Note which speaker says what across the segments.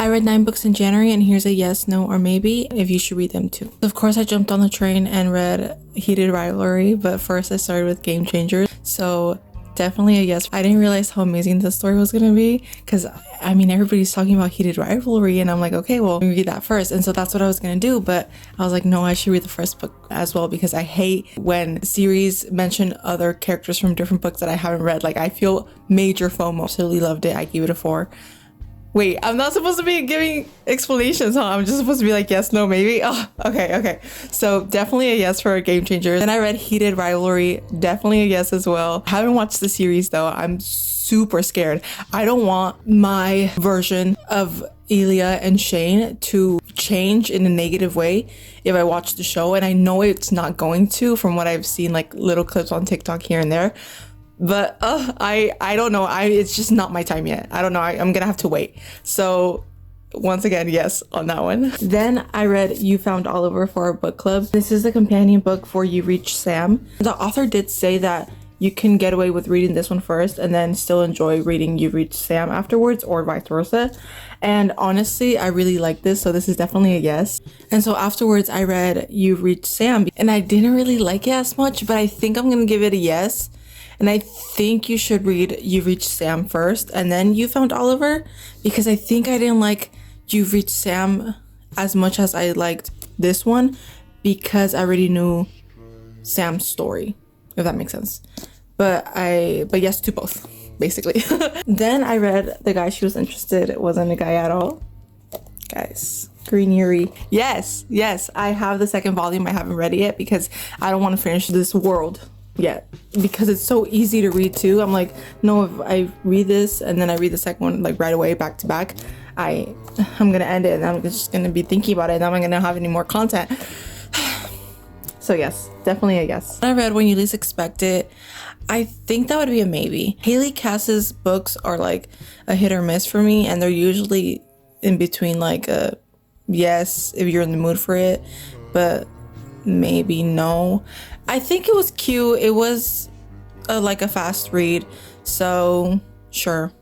Speaker 1: I read 9 books in January, and here's a yes, no, or maybe if you should read them too. Of course, I jumped on the train and read Heated Rivalry, but first I started with Game Changers. So definitely a yes. I didn't realize how amazing the story was gonna be, because I mean, everybody's talking about Heated Rivalry, and I'm like, okay, well, let me read that first. And so that's what I was gonna do, but I was like, no, I should read the first book as well, because I hate when series mention other characters from different books that I haven't read. Like, I feel major FOMO. Absolutely loved it. I gave it a 4. Wait, I'm not supposed to be giving explanations, huh? I'm just supposed to be like, yes, no, maybe. Oh, okay. So definitely a yes for a Game Changer. Then I read Heated Rivalry, definitely a yes as well. Haven't watched the series though. I'm super scared. I don't want my version of Elia and Shane to change in a negative way if I watch the show, and I know it's not going to, from what I've seen, like little clips on TikTok here and there. But I don't know. It's just not my time yet. I don't know. I'm gonna have to wait. So once again, yes on that one. Then I read You Found Oliver for our book club. This is a companion book for You Reach Sam. The author did say that you can get away with reading this one first and then still enjoy reading You Reach Sam afterwards, or vice versa. And honestly, I really like this, so this is definitely a yes. And so afterwards I read You Reach Sam, and I didn't really like it as much, but I think I'm gonna give it a yes. And I think you should read You Reached Sam first and then You Found Oliver, because I think I didn't like You Reached Sam as much as I liked this one, because I already knew Sam's story, if that makes sense. But yes to both, basically. Then I read The Guy She Was Interested It Wasn't a Guy at All. Guys, Green Yuri. Yes, I have the second volume. I haven't read it yet because I don't want to finish this world yet, because it's so easy to read too. I'm like, no, if I read this and then I read the second one like right away back to back, I'm gonna end it and I'm just gonna be thinking about it and I'm not gonna have any more content. So yes, definitely a yes. I read When You Least Expect It. I think that would be a maybe. Haley Cass's books are like a hit or miss for me, and they're usually in between like a yes if you're in the mood for it, but maybe no. I think it was cute. It was like a fast read, so sure.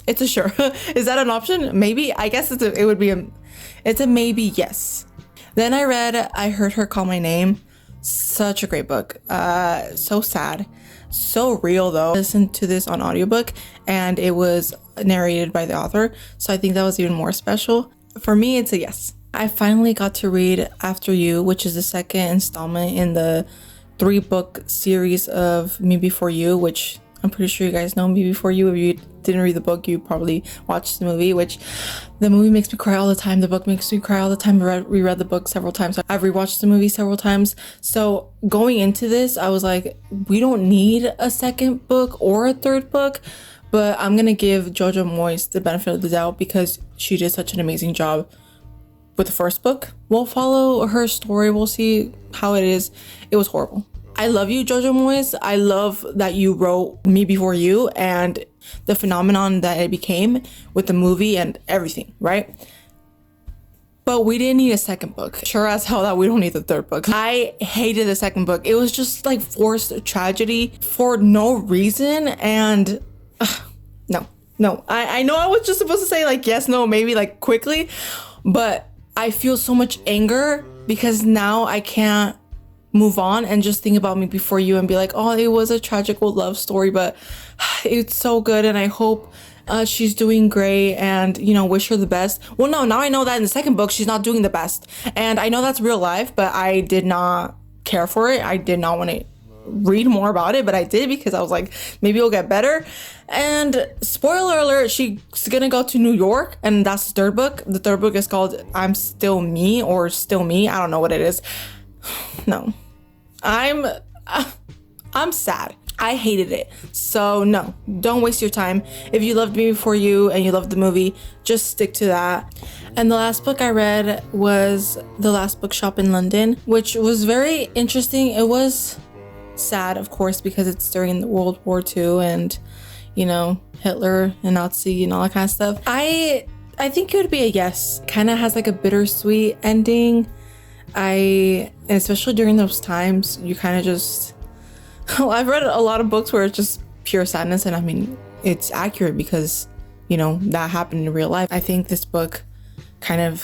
Speaker 1: It's a sure. Is that an option? Maybe. I guess it's a maybe yes. Then I read I Heard Her Call My Name. Such a great book. So sad, so real though. I listened to this on audiobook and it was narrated by the author, so I think that was even more special. For me, it's a yes. I finally got to read After You, which is the second installment in the 3-book series of Me Before You, which I'm pretty sure you guys know Me Before You. If you didn't read the book, you probably watched the movie, which the movie makes me cry all the time. The book makes me cry all the time. I reread the book several times. I've rewatched the movie several times. So going into this, I was like, we don't need a second book or a third book, but I'm going to give Jojo Moyes the benefit of the doubt because she did such an amazing job with the first book. We'll follow her story. We'll see how it is. It was horrible. I love you, Jojo Moyes. I love that you wrote Me Before You and the phenomenon that it became with the movie and everything, right? But we didn't need a second book. Sure as hell that we don't need the third book. I hated the second book. It was just like forced tragedy for no reason. And no. I know I was just supposed to say like yes, no, maybe like quickly, but I feel so much anger because now I can't move on and just think about Me Before You and be like, oh, it was a tragical love story, but it's so good and I hope she's doing great and, you know, wish her the best. Well, no, now I know that in the second book, she's not doing the best. And I know that's real life, but I did not care for it. I did not want to read more about it, but I did because I was like, maybe it'll get better. And spoiler alert, she's gonna go to New York, and that's the third book. The third book is called I'm Still Me or Still Me. I don't know what it is. No, I'm sad. I hated it. So no, don't waste your time. If you loved Me Before You and you loved the movie, just stick to that. And the last book I read was The Last Bookshop in London, which was very interesting. It was sad, of course, because it's during World War II and, you know, Hitler and Nazi and all that kind of stuff. I think it would be a yes. Kind of has like a bittersweet ending. And especially during those times, you kind of just, well, I've read a lot of books where it's just pure sadness, and I mean, it's accurate because, you know, that happened in real life. I think this book kind of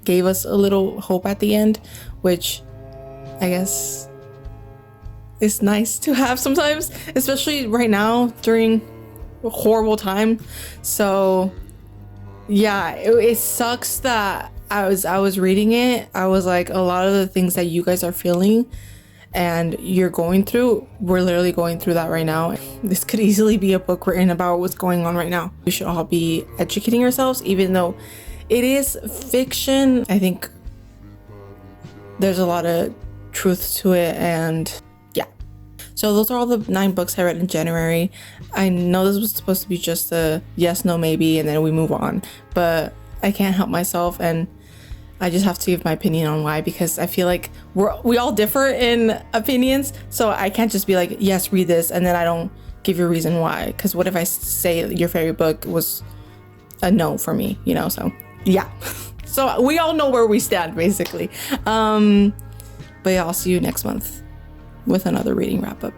Speaker 1: gave us a little hope at the end, which I guess is nice to have sometimes, especially right now during a horrible time. So yeah, it sucks that I was reading it. I was like, a lot of the things that you guys are feeling and you're going through, we're literally going through that right now. This could easily be a book written about what's going on right now. We should all be educating ourselves, even though it is fiction. I think there's a lot of truth to it, and yeah. So those are all the 9 books I read in January. I know this was supposed to be just a yes, no, maybe, and then we move on, but I can't help myself, and I just have to give my opinion on why, because I feel like we all differ in opinions. So I can't just be like, yes, read this, and then I don't give you a reason why. Because what if I say your favorite book was a no for me, you know? So yeah. So we all know where we stand, basically. But yeah, I'll see you next month with another reading wrap up.